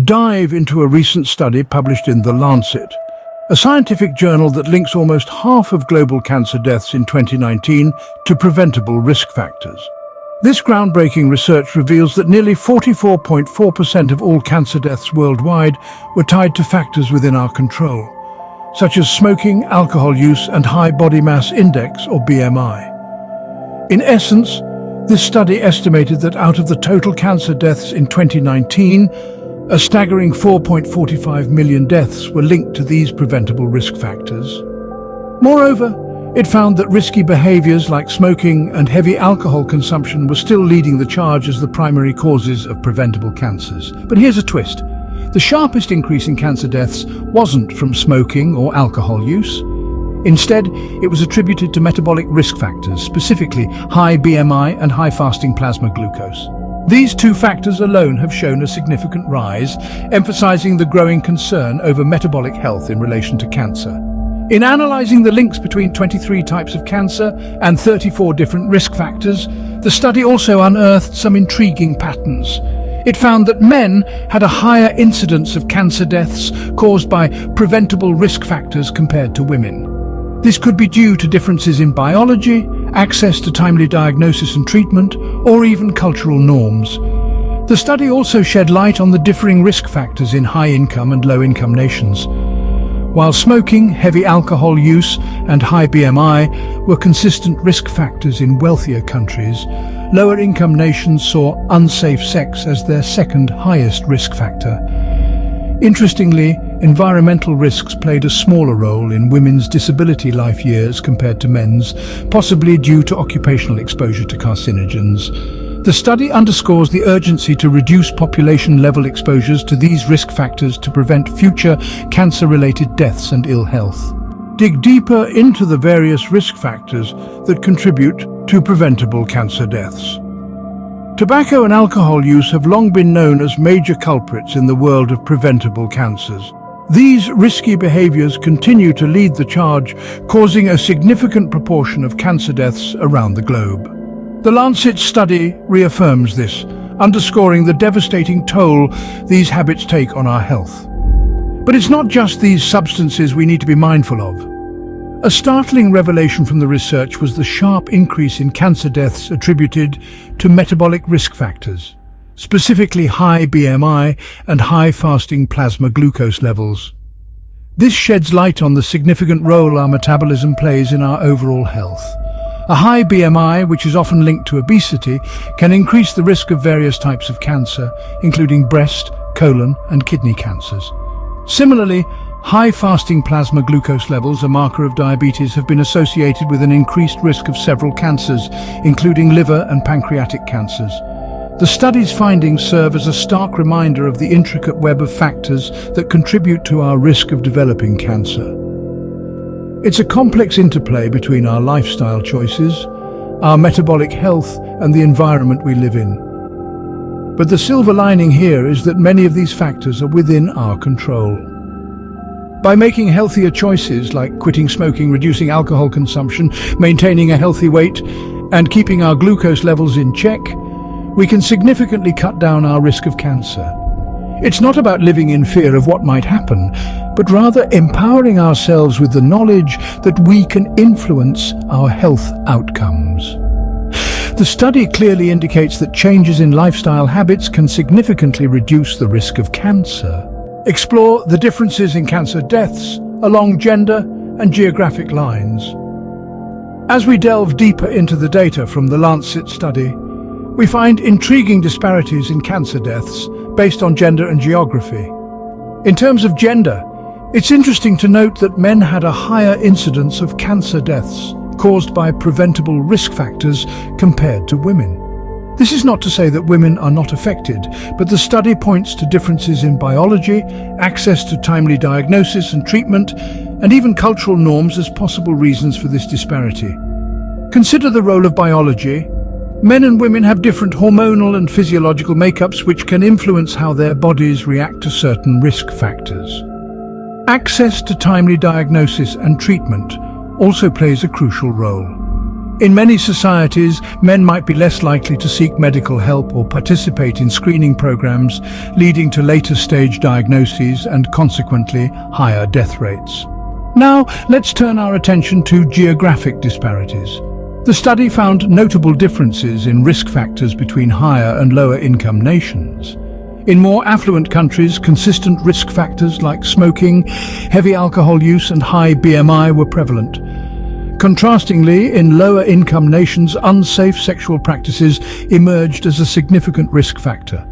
dive into a recent study published in The Lancet, a scientific journal that links almost half of global cancer deaths in 2019 to preventable risk factors. This groundbreaking research reveals that nearly 44.4% of all cancer deaths worldwide were tied to factors within our control, such as smoking, alcohol use, and high body mass index, or BMI. In essence, this study estimated that out of the total cancer deaths in 2019, a staggering 4.45 million deaths were linked to these preventable risk factors. Moreover, it found that risky behaviors like smoking and heavy alcohol consumption were still leading the charge as the primary causes of preventable cancers. But here's a twist. The sharpest increase in cancer deaths wasn't from smoking or alcohol use. Instead, it was attributed to metabolic risk factors, specifically high BMI and high fasting plasma glucose. These two factors alone have shown a significant rise, emphasizing the growing concern over metabolic health in relation to cancer. In analyzing the links between 23 types of cancer and 34 different risk factors, the study also unearthed some intriguing patterns. It found that men had a higher incidence of cancer deaths caused by preventable risk factors compared to women. This could be due to differences in biology, access to timely diagnosis and treatment, or even cultural norms. The study also shed light on the differing risk factors in high-income and low-income nations. While smoking, heavy alcohol use, and high BMI were consistent risk factors in wealthier countries, lower-income nations saw unsafe sex as their second highest risk factor. Interestingly, environmental risks played a smaller role in women's disability life years compared to men's, possibly due to occupational exposure to carcinogens. The study underscores the urgency to reduce population-level exposures to these risk factors to prevent future cancer-related deaths and ill health. Dig deeper into the various risk factors that contribute to preventable cancer deaths. Tobacco and alcohol use have long been known as major culprits in the world of preventable cancers. These risky behaviors continue to lead the charge, causing a significant proportion of cancer deaths around the globe. The Lancet study reaffirms this, underscoring the devastating toll these habits take on our health. But it's not just these substances we need to be mindful of. A startling revelation from the research was the sharp increase in cancer deaths attributed to metabolic risk factors, specifically high BMI and high fasting plasma glucose levels. This sheds light on the significant role our metabolism plays in our overall health. A high BMI, which is often linked to obesity, can increase the risk of various types of cancer, including breast, colon, and kidney cancers. Similarly, high fasting plasma glucose levels, a marker of diabetes, have been associated with an increased risk of several cancers, including liver and pancreatic cancers. The study's findings serve as a stark reminder of the intricate web of factors that contribute to our risk of developing cancer. It's a complex interplay between our lifestyle choices, our metabolic health, and the environment we live in. But the silver lining here is that many of these factors are within our control. By making healthier choices like quitting smoking, reducing alcohol consumption, maintaining a healthy weight, and keeping our glucose levels in check, we can significantly cut down our risk of cancer. It's not about living in fear of what might happen, but rather empowering ourselves with the knowledge that we can influence our health outcomes. The study clearly indicates that changes in lifestyle habits can significantly reduce the risk of cancer. Explore the differences in cancer deaths along gender and geographic lines. As we delve deeper into the data from the Lancet study, we find intriguing disparities in cancer deaths based on gender and geography. In terms of gender, it's interesting to note that men had a higher incidence of cancer deaths caused by preventable risk factors compared to women. This is not to say that women are not affected, but the study points to differences in biology, access to timely diagnosis and treatment, and even cultural norms as possible reasons for this disparity. Consider the role of biology. Men and women have different hormonal and physiological makeups which can influence how their bodies react to certain risk factors. Access to timely diagnosis and treatment also plays a crucial role. In many societies, men might be less likely to seek medical help or participate in screening programs, leading to later stage diagnoses and consequently higher death rates. Now, let's turn our attention to geographic disparities. The study found notable differences in risk factors between higher and lower income nations. In more affluent countries, consistent risk factors like smoking, heavy alcohol use and high BMI were prevalent. Contrastingly, in lower-income nations, unsafe sexual practices emerged as a significant risk factor.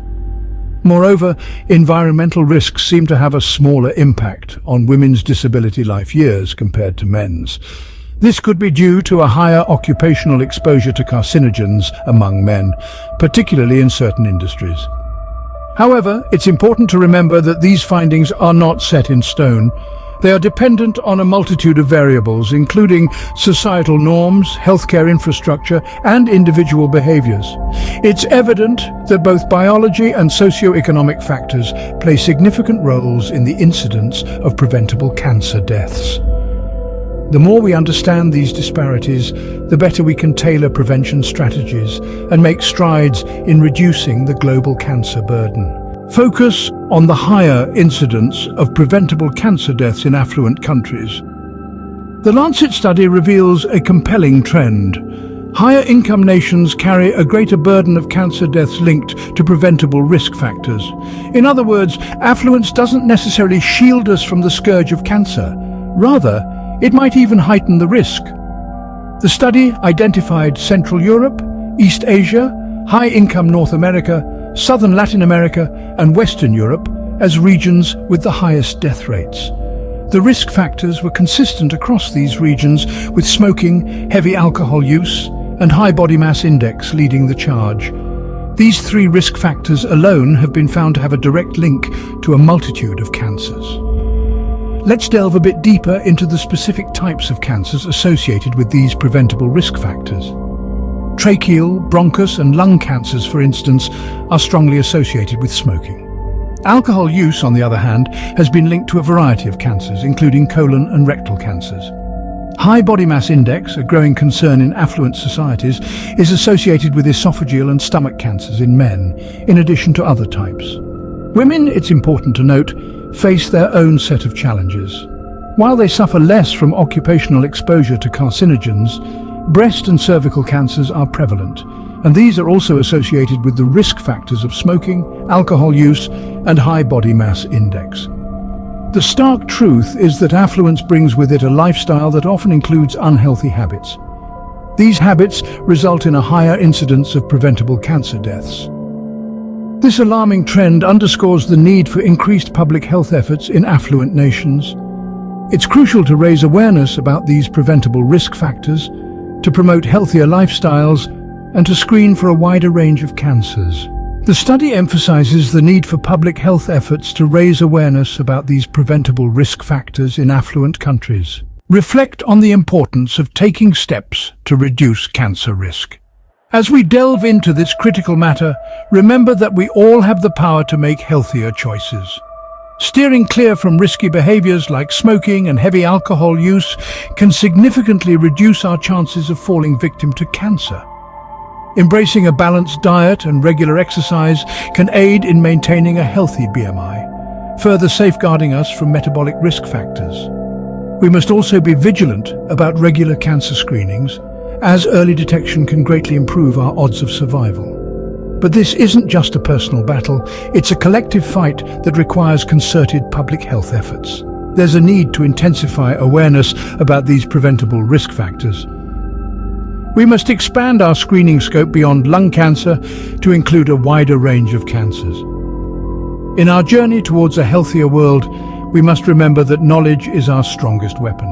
Moreover, environmental risks seem to have a smaller impact on women's disability life years compared to men's. This could be due to a higher occupational exposure to carcinogens among men, particularly in certain industries. However, it's important to remember that these findings are not set in stone. They are dependent on a multitude of variables, including societal norms, healthcare infrastructure, and individual behaviors. It's evident that both biology and socioeconomic factors play significant roles in the incidence of preventable cancer deaths. The more we understand these disparities, the better we can tailor prevention strategies and make strides in reducing the global cancer burden. Focus on the higher incidence of preventable cancer deaths in affluent countries. The Lancet study reveals a compelling trend. Higher income nations carry a greater burden of cancer deaths linked to preventable risk factors. In other words, affluence doesn't necessarily shield us from the scourge of cancer. Rather, it might even heighten the risk. The study identified Central Europe, East Asia, high-income North America, Southern Latin America and Western Europe as regions with the highest death rates. The risk factors were consistent across these regions, with smoking, heavy alcohol use and high body mass index leading the charge. These three risk factors alone have been found to have a direct link to a multitude of cancers. Let's delve a bit deeper into the specific types of cancers associated with these preventable risk factors. Tracheal, bronchus and lung cancers, for instance, are strongly associated with smoking. Alcohol use, on the other hand, has been linked to a variety of cancers, including colon and rectal cancers. High body mass index, a growing concern in affluent societies, is associated with esophageal and stomach cancers in men, in addition to other types. Women, it's important to note, face their own set of challenges. While they suffer less from occupational exposure to carcinogens, breast and cervical cancers are prevalent, and these are also associated with the risk factors of smoking, alcohol use, and high body mass index. The stark truth is that affluence brings with it a lifestyle that often includes unhealthy habits. These habits result in a higher incidence of preventable cancer deaths. This alarming trend underscores the need for increased public health efforts in affluent nations. It's crucial to raise awareness about these preventable risk factors, to promote healthier lifestyles, and to screen for a wider range of cancers. The study emphasizes the need for public health efforts to raise awareness about these preventable risk factors in affluent countries. Reflect on the importance of taking steps to reduce cancer risk. As we delve into this critical matter, remember that we all have the power to make healthier choices. Steering clear from risky behaviors like smoking and heavy alcohol use can significantly reduce our chances of falling victim to cancer. Embracing a balanced diet and regular exercise can aid in maintaining a healthy BMI, further safeguarding us from metabolic risk factors. We must also be vigilant about regular cancer screenings, as early detection can greatly improve our odds of survival. But this isn't just a personal battle, it's a collective fight that requires concerted public health efforts. There's a need to intensify awareness about these preventable risk factors. We must expand our screening scope beyond lung cancer to include a wider range of cancers. In our journey towards a healthier world, we must remember that knowledge is our strongest weapon.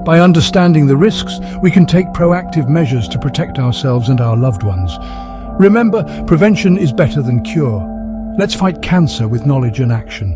By understanding the risks, we can take proactive measures to protect ourselves and our loved ones. Remember, prevention is better than cure. Let's fight cancer with knowledge and action.